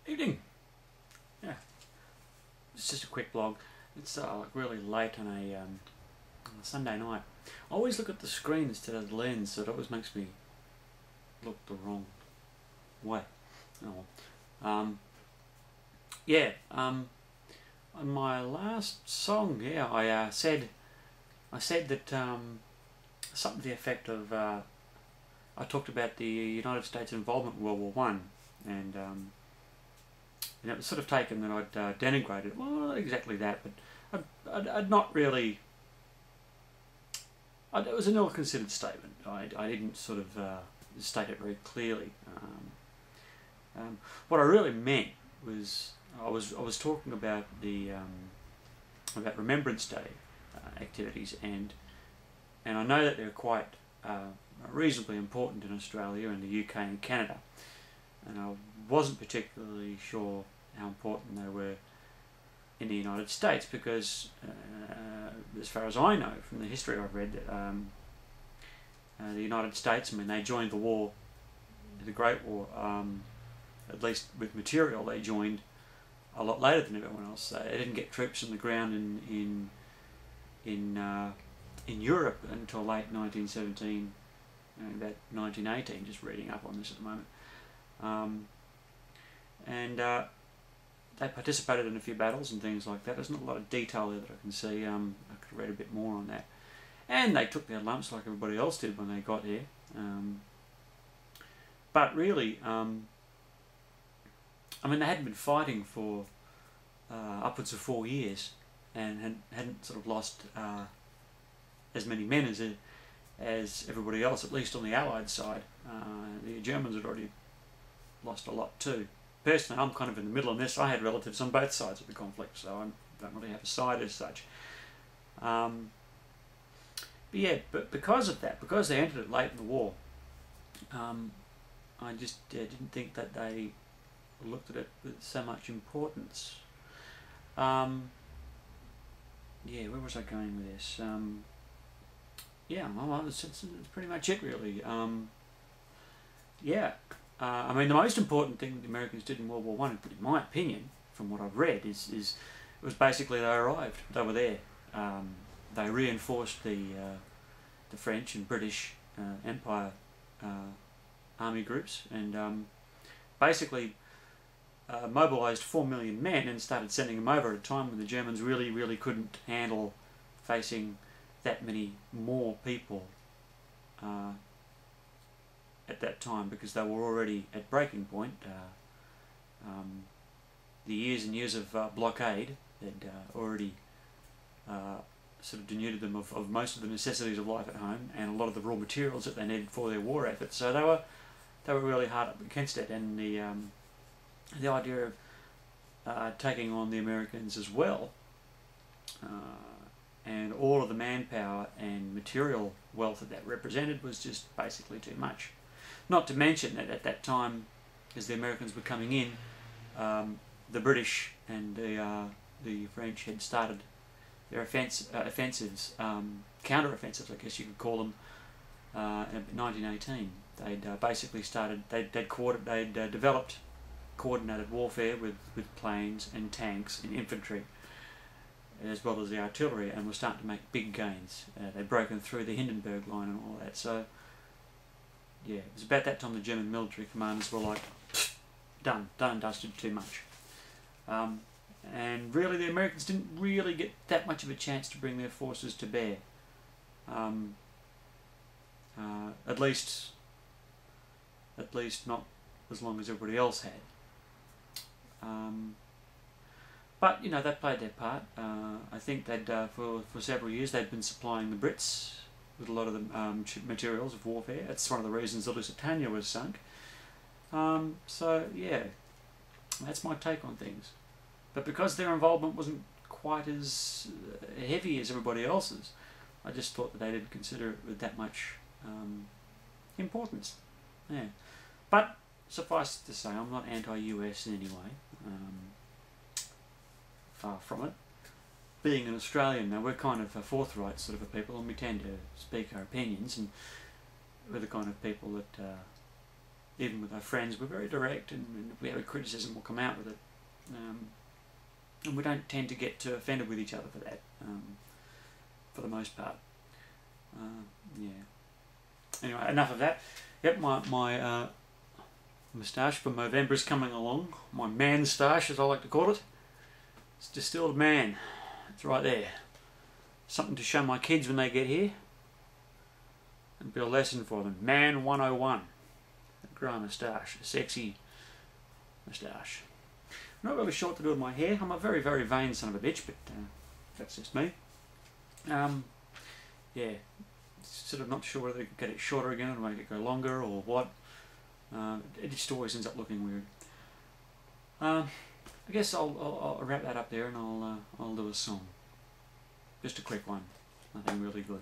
Evening. Yeah, it's just a quick vlog. It's like really late on a Sunday night. I always look at the screen instead of the lens, so it always makes me look the wrong way. On my last song, I said that something to the effect of I talked about the United States involvement in World War One, and it was sort of taken that I'd denigrated. Well, not exactly that, but I'd not really. It was an ill-considered statement. I didn't sort of state it very clearly. What I really meant was I was talking about the about Remembrance Day activities, and I know that they're quite reasonably important in Australia and the UK and Canada, and I wasn't particularly sure how important they were in the United States because, as far as I know from the history I've read, the United States, I mean, they joined the war, the Great War, at least with material, they joined a lot later than everyone else. They didn't get troops on the ground in Europe until late 1917, about 1918. Just reading up on this at the moment, they participated in a few battles and things like that. There's not a lot of detail there that I can see. I could read a bit more on that. And they took their lumps like everybody else did when they got here. But really, I mean, they hadn't been fighting for upwards of 4 years, and hadn't sort of lost as many men as everybody else, at least on the Allied side. The Germans had already lost a lot too. Personally, I'm kind of in the middle on this. I had relatives on both sides of the conflict, so I don't really have a side as such. But because of that, because they entered it late in the war, I just didn't think that they looked at it with so much importance. Where was I going with this? Well, it's pretty much it, really. I mean, the most important thing the Americans did in World War One, in my opinion, from what I've read, is it was basically they arrived. They were there. They reinforced the French and British Empire army groups, and basically mobilised 4 million men and started sending them over at a time when the Germans really couldn't handle facing that many more people at that time, because they were already at breaking point. The years and years of blockade had already sort of denuded them of most of the necessities of life at home and a lot of the raw materials that they needed for their war efforts. So they were really hard up against it, and the idea of taking on the Americans as well, and all of the manpower and material wealth that represented, was just basically too much. Not to mention that at that time, as the Americans were coming in, the British and the French had started their offensives, counter-offensives, I guess you could call them, in 1918. They'd basically started. They'd developed coordinated warfare with planes and tanks and infantry, as well as the artillery, and were starting to make big gains. They'd broken through the Hindenburg line and all that. So, yeah, it was about that time the German military commanders were like, done and dusted, too much. And really, the Americans didn't really get that much of a chance to bring their forces to bear. At least not as long as everybody else had. But you know, they played their part. I think they'd for several years they'd been supplying the Brits with a lot of the materials of warfare. That's one of the reasons the Lusitania was sunk. So yeah, that's my take on things. But because their involvement wasn't quite as heavy as everybody else's, I just thought that they didn't consider it with that much importance. Yeah. But suffice to say, I'm not anti-US in any way. Far from it. Being an Australian, now we're kind of a forthright sort of a people, and we tend to speak our opinions, and we're the kind of people that even with our friends, we're very direct, and if we have a criticism, we'll come out with it. And we don't tend to get too offended with each other for that, for the most part. Yeah. Anyway, enough of that. Yep, my moustache for Movember is coming along. My man-stache, as I like to call it. It's distilled man. It's right there. Something to show my kids when they get here. And be a lesson for them. Man 101. Grow a moustache. A sexy moustache. I'm not really short to do with my hair. I'm a very, very vain son of a bitch, but that's just me. Yeah. Sort of not sure whether to get it shorter again or make it go longer or what. It just always ends up looking weird. I guess I'll wrap that up there, and I'll do a song. Just a quick one. Nothing really good.